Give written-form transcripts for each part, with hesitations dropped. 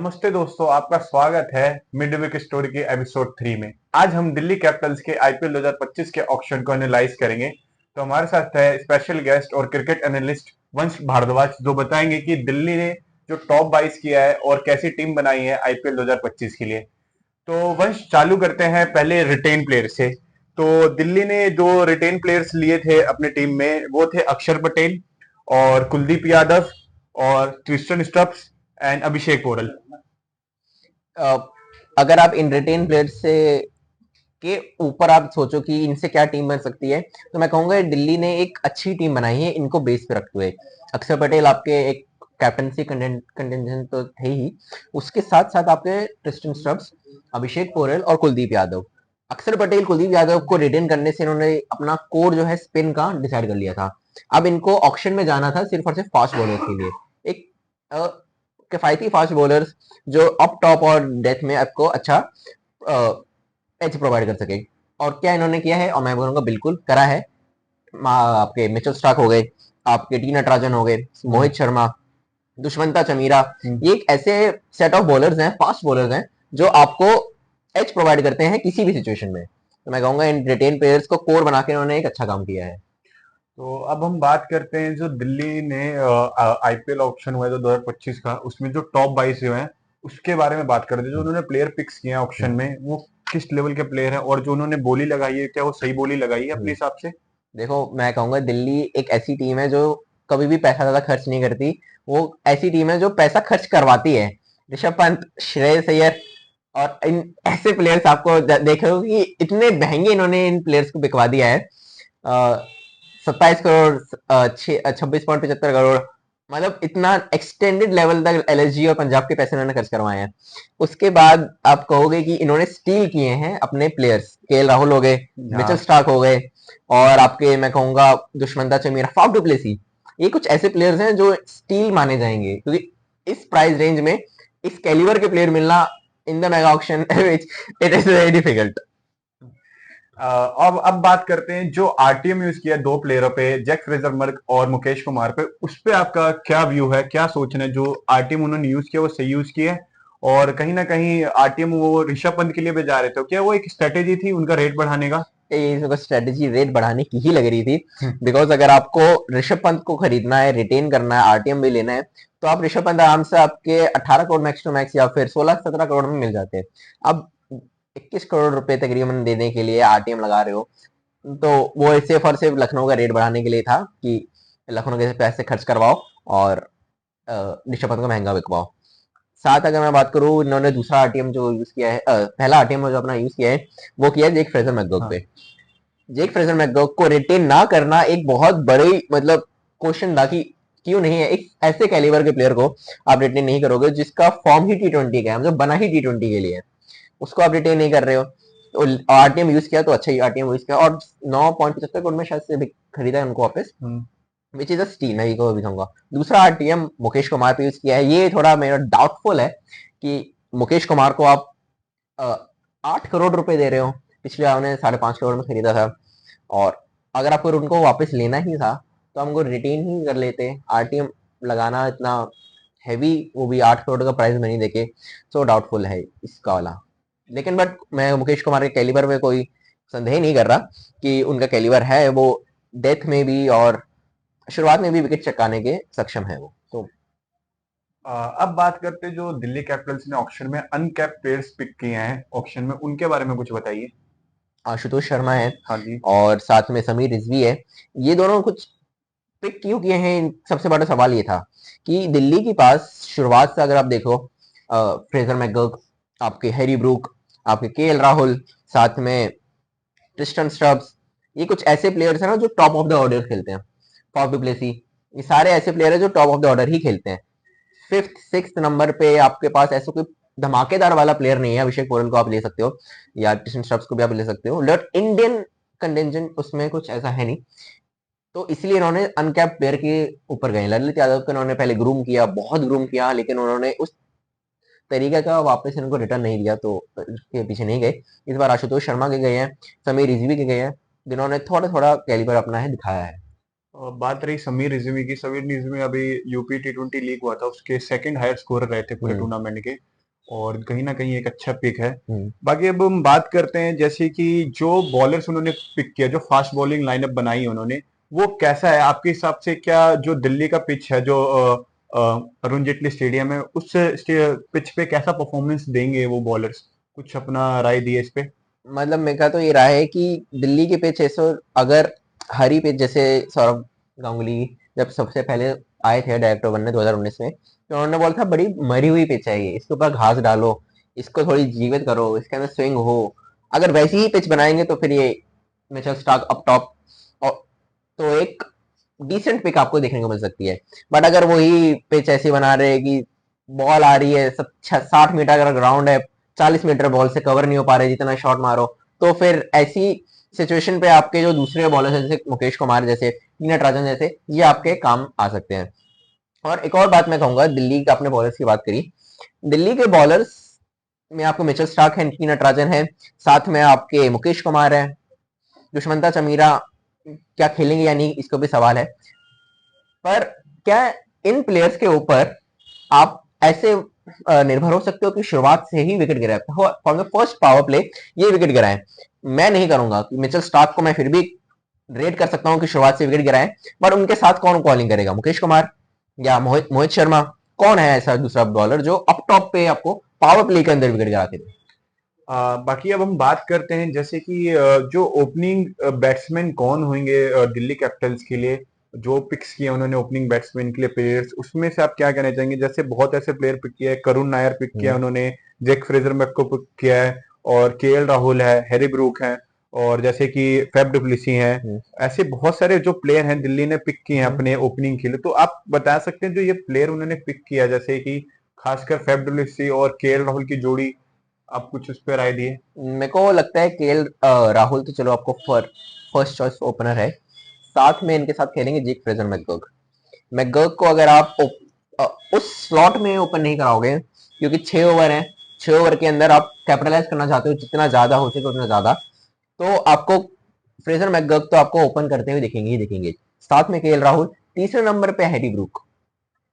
नमस्ते दोस्तों, आपका स्वागत है मिड वीक स्टोरी के एपिसोड 3 में। आज हम दिल्ली कैपिटल्स के आईपीएल 2025 के ऑक्शन को एनालाइज करेंगे। तो हमारे साथ है स्पेशल गेस्ट और क्रिकेट एनालिस्ट वंश भारद्वाज, जो बताएंगे कि दिल्ली ने जो टॉप 22 किया है और कैसी टीम बनाई है आईपीएल 2025 के लिए। तो वंश, चालू करते हैं पहले रिटेन प्लेयर से। तो दिल्ली ने जो रिटेन प्लेयर्स लिए थे अपनी टीम में वो थे अक्षर पटेल और कुलदीप यादव और क्रिस्टन स्टब्स एंड अभिषेक पोरल। अ, अगर आप इन रिटेन प्लेयर्स से के ऊपर आप सोचो कि इनसे क्या टीम बन सकती है, तो मैं कहूंगा दिल्ली ने एक अच्छी टीम बनाई है इनको बेस पे रखते हुए। अक्षर पटेल आपके एक कैप्टनसी कंटेंजेंट तो थे ही, उसके साथ साथ आपके क्रिस्टन स्टब्स, अभिषेक पोरेल और कुलदीप यादव। अक्षर पटेल कुलदीप यादव को रिटेन करने से इन्होंने अपना कोर जो है स्पिन का डिसाइड कर लिया था। अब इनको ऑक्शन में जाना था सिर्फ और सिर्फ फास्ट बॉलर के लिए, एक किफायती फास्ट बॉलर्स जो अप टॉप और डेथ में आपको अच्छा एज प्रोवाइड कर सके। और क्या इन्होंने किया है, और मैं बोलूंगा बिल्कुल करा है। आपके मिचेल स्टार्क हो गए, आपके टी नटराजन हो गए, मोहित शर्मा, दुष्मंता चमीरा, ये एक ऐसे सेट ऑफ बॉलर्स हैं, फास्ट बॉलर्स हैं, जो आपको एज प्रोवाइड करते हैं किसी भी सिचुएशन में। तो मैं कहूंगा इन रिटेन प्लेयर्स को कोर बना के इन्होंने एक अच्छा काम किया है। तो अब हम बात करते हैं जो दिल्ली ने आईपीएल ऑक्शन हुआ है जो 2025 का, उसमें जो टॉप 22 जो हैं उसके बारे में बात करते हैं। जो उन्होंने प्लेयर पिक्स किए हैं ऑक्शन में, वो किस लेवल के प्लेयर हैं और जो उन्होंने बोली लगाई है, क्या वो सही बोली लगाई है अपने हिसाब से? देखो, मैं कहूंगा दिल्ली एक ऐसी टीम है जो कभी भी पैसा ज्यादा खर्च नहीं करती। वो ऐसी टीम है जो पैसा खर्च करवाती है। ऋषभ पंत, श्रेयस अय्यर और इन ऐसे प्लेयर्स आपको देखो कि इतने महंगे इन्होंने इन प्लेयर्स को बिकवा दिया है। 27 करोड़, 26.75 करोड़, मतलब इतना एक्सटेंडेड लेवल तक एलएसजी और पंजाब के पैसे इन्होंने खर्च करवाए हैं। उसके बाद आप कहोगे कि इन्होंने स्टील किए हैं अपने प्लेयर्स, केएल राहुल हो गए, मिचेल स्टार्क हो गए, और आपके मैं कहूंगा दुष्मंता चमीरा, फाफ डुप्लेसी, ये कुछ ऐसे प्लेयर्स हैं जो स्टील माने जाएंगे, क्योंकि इस प्राइस रेंज में इस कैलिबर के प्लेयर मिलना in the mega auction it is very difficult. अब बात करते हैं जो आरटीएम यूज किया दो प्लेयरों पे, जैक फ्रेजर-मर्क और मुकेश कुमार पे। उस पे आपका क्या व्यू है, क्या सोचना है? जो आरटीएम उन्होंने यूज किया वो सही यूज किया है, और कहीं ना कहीं आरटीएम वो ऋषभ पंत के लिए भी जा रहे थे, क्या वो एक स्ट्रेटेजी थी उनका रेट बढ़ाने का? ये स्ट्रेटेजी रेट बढ़ाने की ही लग रही थी, बिकॉज अगर आपको ऋषभ पंत को खरीदना है, रिटेन करना है, आरटीएम भी लेना है, तो आप ऋषभ पंत आराम से आपके 18 करोड़ मैक्स टू मैक्स या फिर 16-17 करोड़ में मिल जाते हैं। अब 21 करोड़ रुपए तकरीबन देने के लिए आरटीएम लगा रहे हो, तो वो सिर्फ और सिर्फ लखनऊ का रेट बढ़ाने के लिए था कि लखनऊ के पैसे खर्च करवाओ और ऋषभ पंत को महंगा बिकवाओ। साथ अगर मैं बात करूं, इन्होंने दूसरा आरटीएम जो यूज किया है, पहला आरटीएम जो अपना यूज किया है, वो किया है जेक फ्रेजर मैकगर्क पे। जेक फ्रेजर मैकगर्क को रिटेन ना करना एक बहुत बड़ी मतलब क्वेश्चन था कि क्यों नहीं है, एक ऐसे कैलिबर के प्लेयर को आप रिटेन नहीं करोगे जिसका फॉर्म ही टी20 का है, मतलब बना ही टी20 के लिए है, उसको आप रिटेन नहीं कर रहे हो। तो आरटीएम यूज किया तो अच्छा ही आरटीएम यूज किया, और 9.75 करोड़ में शायद से खरीदा है उनको वापस, विच इज अ स्टील, मैं को भी कहूंगा। दूसरा आरटीएम मुकेश कुमार पे यूज किया है, ये थोड़ा मेरा डाउटफुल है कि मुकेश कुमार को आप 8 करोड़ रुपए दे रहे हो, पिछले आपने 5.5 करोड़ में खरीदा था, और अगर आपको उनको वापस लेना ही था तो हमको रिटेन ही कर लेते। आरटीएम लगाना इतना हैवी, वो भी 8 करोड़ का प्राइस में नहीं देके, सो डाउटफुल है इसका वाला। लेकिन बट मैं मुकेश कुमार के कैलिबर में कोई संदेह नहीं कर रहा कि उनका कैलिबर है, वो डेथ में भी और शुरुआत में भी विकेट चटकाने के सक्षम है वो तो। अब बात करते हैं जो दिल्ली कैपिटल्स ने ऑक्शन में अनकैप्ड प्लेयर्स पिक किए हैं ऑक्शन में, उनके बारे में कुछ बताइए। आशुतोष शर्मा है, हाँ जी। और साथ में समीर रिजवी है। ये दोनों कुछ पिक क्यों किए हैं, सबसे बड़ा सवाल ये था कि दिल्ली के पास शुरुआत से अगर आप देखो, फ्रेजर मैकगर्क, आपके हैरी ब्रूक, आपके केएल राहुल, साथ में क्रिस्टन स्टब्स, ये कुछ ऐसे प्लेयर्स हैं ना जो टॉप ऑफ द ऑर्डर खेलते हैं। फॉफ डुप्लेसी, ये सारे ऐसे प्लेयर हैं जो टॉप ऑफ द ऑर्डर ही खेलते हैं। फिफ्थ सिक्स नंबर पे आपके पास ऐसा कोई धमाकेदार वाला प्लेयर नहीं है। अभिषेक पोरल को आप ले सकते हो, या क्रिस्टन स्टब्स को भी आप ले सकते हो, बट इंडियन कंटेंजेंट उसमें कुछ ऐसा है नहीं। तो इसलिए इन्होंने अनकैप प्लेयर के ऊपर गए। ललित यादव को इन्होंने पहले ग्रूम किया, बहुत ग्रूम किया, लेकिन उन्होंने उस तरीके का वापस इनको रिटर्न नहीं दिया, तो इसके पीछे नहीं गए। इस बार आशुतोष शर्मा के गए हैं, समीर रिजवी के गए हैं, जिन्होंने थोड़ा थोड़ा कैलिबर अपना है दिखाया है। और बात रही समीर रिजवी की, समीर रिजवी अभी यूपी T20 लीग हुआ था, उसके सेकंड हायर स्कोर रहे थे पूरे टूर्नामेंट के। और कहीं ना कहीं एक अच्छा पिक है। हम्म। बाकी अब हम बात करते हैं जैसे कि जो बॉलर्स उन्होंने पिक किया, जो फास्ट बॉलिंग लाइनअप बनाई उन्होंने, वो कैसा है आपके हिसाब से? क्या जो दिल्ली का पिच है, जो अरुण जेटली स्टेडियम है, उस पिच पे कैसा परफॉर्मेंस देंगे वो बॉलर्स? कुछ अपना राय दिए इस पे। मतलब मेरा तो ये राय है कि दिल्ली के पिच ऐसे, अगर हरी पिच जैसे सौरभ गांगुली जब सबसे पहले आए थे डायरेक्टर बनने 2019 में, तो उन्होंने बोला था बड़ी मरी हुई पिच है ये, इसके ऊपर घास डालो, इसको थोड़ी जीवित करो, इसके अंदर स्विंग हो। अगर वैसी ही पिच बनाएंगे तो फिर ये मिचेल स्टार्क अप टॉप, और तो एक डिसेंट पिक आपको देखने को मिल सकती है। बट अगर वही पिच ऐसी बना रहे हैं कि बॉल आ रही है सब 60 मीटर का ग्राउंड है, 40 मीटर बॉल से कवर नहीं हो पा रहे जितना शॉट मारो, तो फिर ऐसी सिचुएशन पे आपके जो दूसरे बॉलर्स हैं जैसे मुकेश कुमार जैसे, टी नटराजन जैसे, ये आपके काम आ सकते हैं। और एक और बात मैं कहूंगा, दिल्ली का आपने बॉलर्स की बात करी, दिल्ली के बॉलर्स में आपको मिचेल स्टार्क है, टी नटराजन है, साथ में आपके मुकेश कुमार है, दुष्मंता चमीरा क्या खेलेंगे या नहीं इसको भी सवाल है। पर क्या इन प्लेयर्स के ऊपर आप ऐसे निर्भर हो सकते हो कि शुरुआत से ही विकेट गिराए, from the first power play ये विकेट गिराए? मैं नहीं करूंगा कि मिचेल स्टार्क को मैं फिर भी रेट कर सकता हूं कि शुरुआत से विकेट गिराए, बट उनके साथ कौन बॉलिंग करेगा? मुकेश कुमार या मोहित मोहित शर्मा? कौन है ऐसा दूसरा बॉलर जो अप टॉप पे आपको पावर प्ले के अंदर विकेट गिराते थे? बाकी अब हम बात करते हैं जैसे कि जो ओपनिंग बैट्समैन कौन होंगे दिल्ली कैपिटल्स के लिए, जो पिक्स किए उन्होंने ओपनिंग बैट्समैन के लिए प्लेयर्स, उसमें से आप क्या कहना चाहेंगे? जैसे बहुत ऐसे प्लेयर पिक किया है, करुण नायर पिक किया हम्म। उन्होंने, जैक फ्रेजर मैक को पिक किया है, और केएल राहुल है, हैरी ब्रूक है, और जैसे कि फैफ डुप्लेसी हैं। हम्म। ऐसे बहुत सारे जो प्लेयर हैं दिल्ली ने पिक किए हैं हम्म। अपने ओपनिंग के लिए। तो आप बता सकते हैं जो ये प्लेयर उन्होंने पिक किया, जैसे कि खासकर फैफ डुप्लेसी और केएल राहुल की जोड़ी, आप कुछ उस पर राय दिए। मेरे को लगता है केएल राहुल तो चलो आपको फर्स्ट चॉइस ओपनर है, साथ में इनके साथ खेलेंगे जेक फ्रेजर मैकगर्क। मैकगर्क को अगर आप उस स्लॉट में ओपन नहीं कराओगे, क्योंकि 6 ओवर है, 6 ओवर के अंदर आप कैपिटलाइज करना चाहते हो जितना ज्यादा हो सके उतना ज्यादा, तो आपको फ्रेजर मैकगर्क तो आपको ओपन करते हुए दिखेंगे ही दिखेंगे, साथ में केएल राहुल। तीसरे नंबर पे हैरी ब्रूक।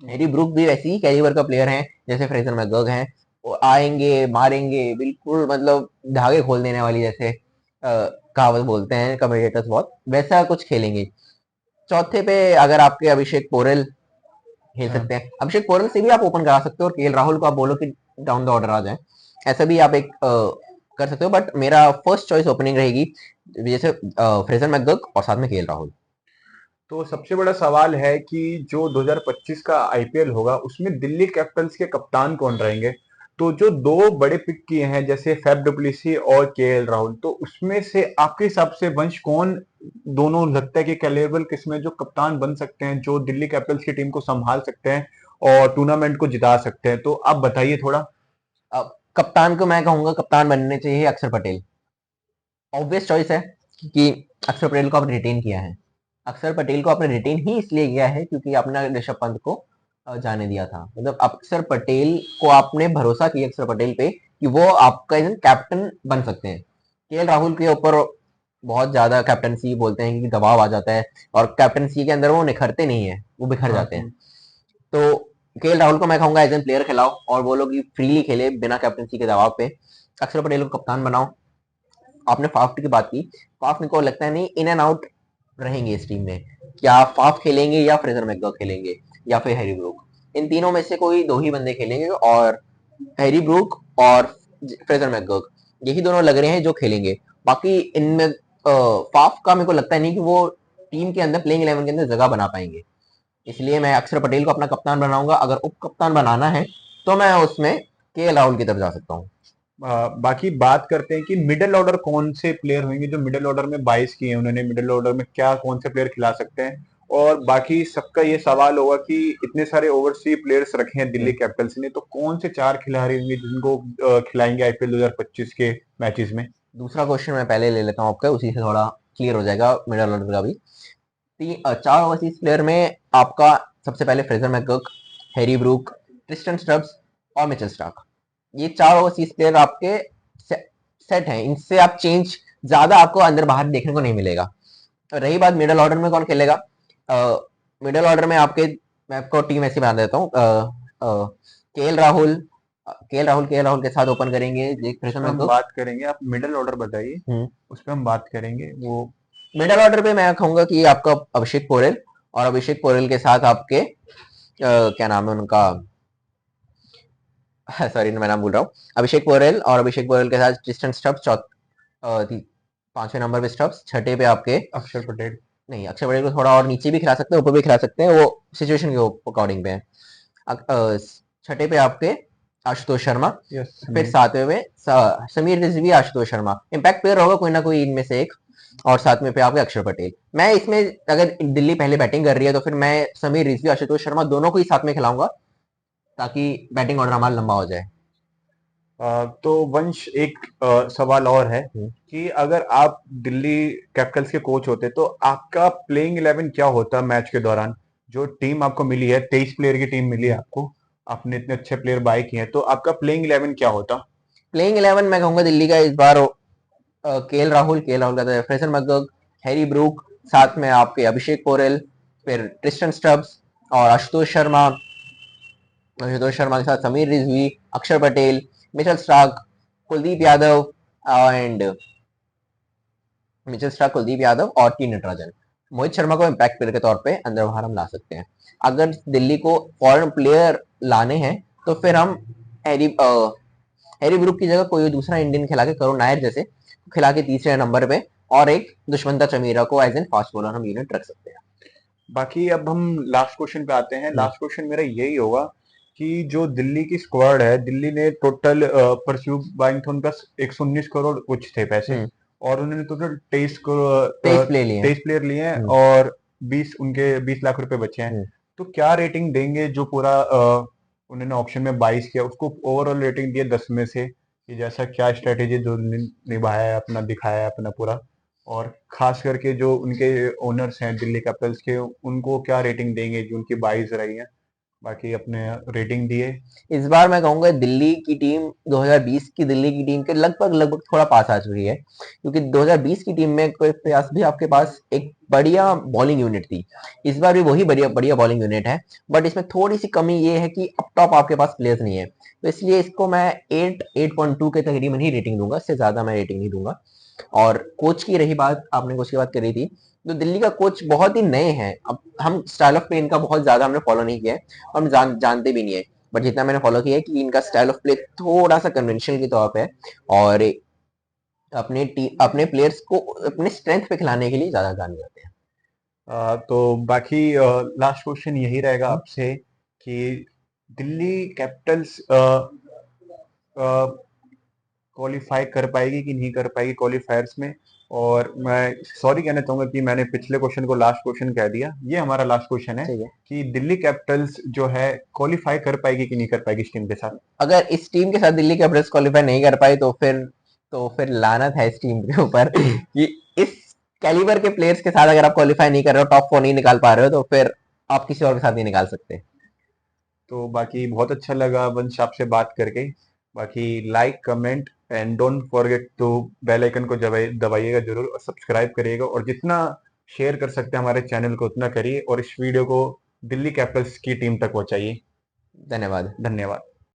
हैरी ब्रूक भी वैसे ही कैलिबर का प्लेयर है जैसे फ्रेजर मैकगर्क हैं, वो आएंगे मारेंगे बिल्कुल, मतलब धागे खोल देने वाली जैसे कहावत बोलते हैं कमेंटेटर्स, बहुत वैसा कुछ खेलेंगे। चौथे पे अगर आपके अभिषेक पोरेल खेल अच्छा। सकते हैं, अभिषेक पोरेल से भी आप ओपन करा सकते हो, और केएल राहुल को आप बोलो कि डाउन द ऑर्डर आ जाए, ऐसा भी आप एक कर सकते हो। बट मेरा फर्स्ट चॉइस ओपनिंग रहेगी जैसे फ्रेजर मैकगर्क और साथ में केएल राहुल। तो सबसे बड़ा सवाल है कि जो 2025 का आईपीएल होगा उसमें दिल्ली कैपिटल्स के कप्तान कौन रहेंगे? तो जो दो बड़े पिक किए हैं जैसे फैफ डुप्लेसी और केएल राहुल, तो उसमें से आपके हिसाब से वंश कौन दोनों लगता है कि कैलेबल किस्म जो कप्तान बन सकते हैं, जो दिल्ली कैपिटल्स की टीम को संभाल सकते हैं और टूर्नामेंट को जिता सकते हैं? तो आप बताइए थोड़ा। कप्तान को मैं कहूंगा कप्तान बनने चाहिए अक्षर पटेल, ऑब्वियस चॉइस है, क्योंकि अक्षर पटेल को आपने रिटेन किया है। अक्षर पटेल को आपने रिटेन ही इसलिए किया है क्योंकि आपने ऋषभ पंत को जाने दिया था, मतलब अक्षर पटेल को आपने भरोसा किया, अक्षर पटेल पे, कि वो आपका कैप्टन बन सकते हैं। केएल राहुल के ऊपर बहुत ज्यादा कैप्टनसी बोलते हैं कि दबाव आ जाता है, और कैप्टनसी के अंदर वो निखरते नहीं है, वो बिखर हाँ जाते हैं। तो केएल राहुल को मैं कहूंगा एज एन प्लेयर खिलाओ, और वो लोग फ्रीली खेले बिना कैप्टनसी के दबाव पे। अक्षर पटेल को कप्तान बनाओ। आपने फाफ की बात की, फाफ मेरे को लगता है नहीं इन एंड आउट रहेंगे इस टीम में। क्या फाफ खेलेंगे या फ्रेजर मैकगर्क खेलेंगे या फिर हैरी ब्रूक? इन तीनों में से कोई दो ही बंदे खेलेंगे, और हैरी ब्रूक और फ्रेजर मैकगर्क यही दोनों लग रहे हैं जो खेलेंगे। बाकी इनमें फाफ का मेरे को लगता है नहीं कि वो टीम के अंदर प्लेइंग 11 के अंदर जगह बना पाएंगे, इसलिए मैं अक्षर पटेल को अपना कप्तान बनाऊंगा। अगर उप कप्तान बनाना है तो मैं उसमें केएल राहुल की तरफ जा सकता हूँ। बाकी बात करते हैं कि मिडिल ऑर्डर कौन से प्लेयर होंगे जो मिडिल ऑर्डर में 22 किए हैं उन्होंने, मिडिल ऑर्डर में क्या कौन से प्लेयर खिला सकते हैं? और बाकी सबका ये सवाल होगा कि इतने सारे ओवरसीज प्लेयर्स रखे हैं दिल्ली कैपिटल्स ने, तो कौन से चार खिलाड़ी होंगे जिनको खिलाएंगे आईपीएल 2025 के मैचेस में? दूसरा क्वेश्चन मैं पहले ले लेता हूँ आपका, उसी से थोड़ा क्लियर हो जाएगा मिडल ऑर्डर का भी। चार ओवरसीज प्लेयर में आपका सबसे पहले Fraser McGurk, Harry Brook, Tristan Stubbs और मिचेल स्टार्क, ये चार ओवरसीज प्लेयर आपके सेट हैं, इनसे आप चेंज ज्यादा आपको अंदर बाहर देखने को नहीं मिलेगा। रही बात मिडल ऑर्डर में कौन खेलेगा, मिडल ऑर्डर में आपके, मैं आपको टीम ऐसी बना देता हूँ, केएल राहुल, के के साथ ओपन करेंगे उस प्रेषण पे हम मैकग्रा। बात करेंगे, आप मिडिल ऑर्डर बताइए, उस पे हम बात करेंगे वो। मिडिल ऑर्डर पे मैं कहूंगा कि आपका अभिषेक पोरेल, और अभिषेक पोरेल के साथ आपके क्या नाम है उनका, सॉरी मैं नाम भूल रहा हूँ, अभिषेक पोरेल और अभिषेक पोरेल के साथ ट्रिस्टन स्टब्स, 5वें नंबर पे स्टब्स, छठे पे आपके अक्षर पटेल। नहीं, अक्षर पटेल को थोड़ा और नीचे भी खिला सकते हैं, ऊपर भी खिला सकते हैं, वो सिचुएशन के अकॉर्डिंग पे है। छठे पे आपके आशुतोष शर्मा, यस। फिर सातवें में समीर रिजवी, आशुतोष शर्मा, इम्पैक्ट प्लेयर होगा कोई ना कोई इनमें से एक, और सातवें पे आपके अक्षर पटेल। मैं इसमें अगर दिल्ली पहले बैटिंग कर रही है तो फिर मैं समीर रिजवी, आशुतोष शर्मा दोनों को ही साथ में खिलाऊंगा, ताकि बैटिंग ऑर्डर हमारा लंबा हो जाए। तो वंश एक सवाल और है कि अगर आप दिल्ली कैपिटल्स के कोच होते तो आपका प्लेइंग 11 क्या होता मैच के दौरान? जो टीम आपको मिली है, 23 प्लेयर की टीम मिली है आपको, आपने इतने अच्छे प्लेयर बाय किए हैं, तो आपका प्लेइंग 11 क्या होता? प्लेइंग 11 मैं कहूंगा दिल्ली का इस बार के राहुल का फ्रेसन मगग, हैरी ब्रूक, साथ में आपके अभिषेक पोरेल, फिर ट्रिस्टन स्टब्स और आशुतोष शर्मा के साथ समीर रिजवी, अक्षर Patel, Mitchell Starc, Kuldeep Yadav and Kuldeep Yadav और टी नटराजन। मोहित शर्मा को इम्पैक्ट प्लेयर के तौर पे अंदर बाहर हम ला सकते हैं। अगर दिल्ली को फॉरेन प्लेयर लाने हैं तो फिर हम हैरी हैरी ब्रूक की जगह कोई दूसरा इंडियन खिला के, करुण नायर जैसे खिला के तीसरे नंबर पे, और एक दुष्मंता चमीरा को एज एन फास्ट बॉलर हम यूनिट रख सकते हैं। बाकी अब हम लास्ट क्वेश्चन पे आते हैं। लास्ट क्वेश्चन मेरा यही होगा कि जो दिल्ली की स्क्वाड है, दिल्ली ने टोटल परस्यू बाइंग थे उनका 119 करोड़ कुछ थे पैसे, और उन्होंने टोटल 23 तेईस प्लेयर लिए हैं, और 20 लाख रुपए बचे हैं। तो क्या रेटिंग देंगे जो पूरा उन्होंने ऑप्शन में 22 किया, उसको ओवरऑल रेटिंग दिए 10 में से, कि जैसा क्या स्ट्रेटेजी जो निभाया है अपना, दिखाया है अपना पूरा, और खास करके जो उनके ओनर्स हैं दिल्ली कैपिटल्स के, उनको क्या रेटिंग देंगे जो उनकी 22 रही है? बाकी अपने रेटिंग दिए। इस बार मैं कहूंगा दिल्ली की टीम 2020 की दिल्ली की टीम के लगभग थोड़ा पास आ चुकी है, क्योंकि 2020 की टीम में कोई प्रयास भी आपके पास एक बढ़िया बॉलिंग यूनिट थी। इस बार भी वही बढ़िया बढ़िया बॉलिंग यूनिट है, बट इसमें थोड़ी सी कमी ये है कि अप टॉप आपके पास प्लेयर्स नहीं है, तो इसलिए इसको मैं 8.2 के तकरीबन ही रेटिंग दूंगा, इससे ज्यादा मैं रेटिंग नहीं दूंगा। और कोच की रही बात, आपने कोच की बात करी थी, तो दिल्ली का कोच बहुत ही नए हैं, अब हम स्टाइल ऑफ प्ले इनका बहुत ज्यादा हमने फॉलो नहीं किया है, और हम जानते भी नहीं है, बट जितना मैंने फॉलो किया है कि इनका स्टाइल ऑफ प्ले थोड़ा सा कन्वेंशनल के तौर पे है, और अपने प्लेयर्स को अपने स्ट्रेंथ पे खिलाने के लिए ज्यादा जाने जाते हैं। तो बाकी लास्ट क्वेश्चन यही रहेगा आपसे कि दिल्ली कैपिटल्स क्वालिफाई कर पाएगी कि नहीं कर पाएगी क्वालिफायर्स में? और मैं सॉरी कहना चाहूंगा कि मैंने पिछले क्वेश्चन को लास्ट क्वेश्चन कह दिया। ये हमारा लास्ट क्वेश्चन है कि दिल्ली कैपिटल्स जो है क्वालिफाई कर पाएगी कि नहीं कर पाएगी इस टीम के साथ? अगर इस टीम के साथ दिल्ली कैपिटल्स क्वालिफाई नहीं कर पाई तो फिर लानत है इस टीम के ऊपर कि इस कैलिबर के प्लेयर्स के साथ अगर आप क्वालिफाई नहीं कर रहे हो, टॉप 4 नहीं निकाल पा रहे हो, तो फिर आप किसी और के साथ नहीं निकाल सकते। तो बाकी बहुत अच्छा लगा वंश आपसे बात करके। बाकी like, comment and don't forget to bell icon को दबाइएगा जरूर, और सब्सक्राइब करिएगा, और जितना शेयर कर सकते हैं हमारे चैनल को उतना करिए, और इस वीडियो को दिल्ली कैपिटल्स की टीम तक पहुंचाइए। धन्यवाद। धन्यवाद।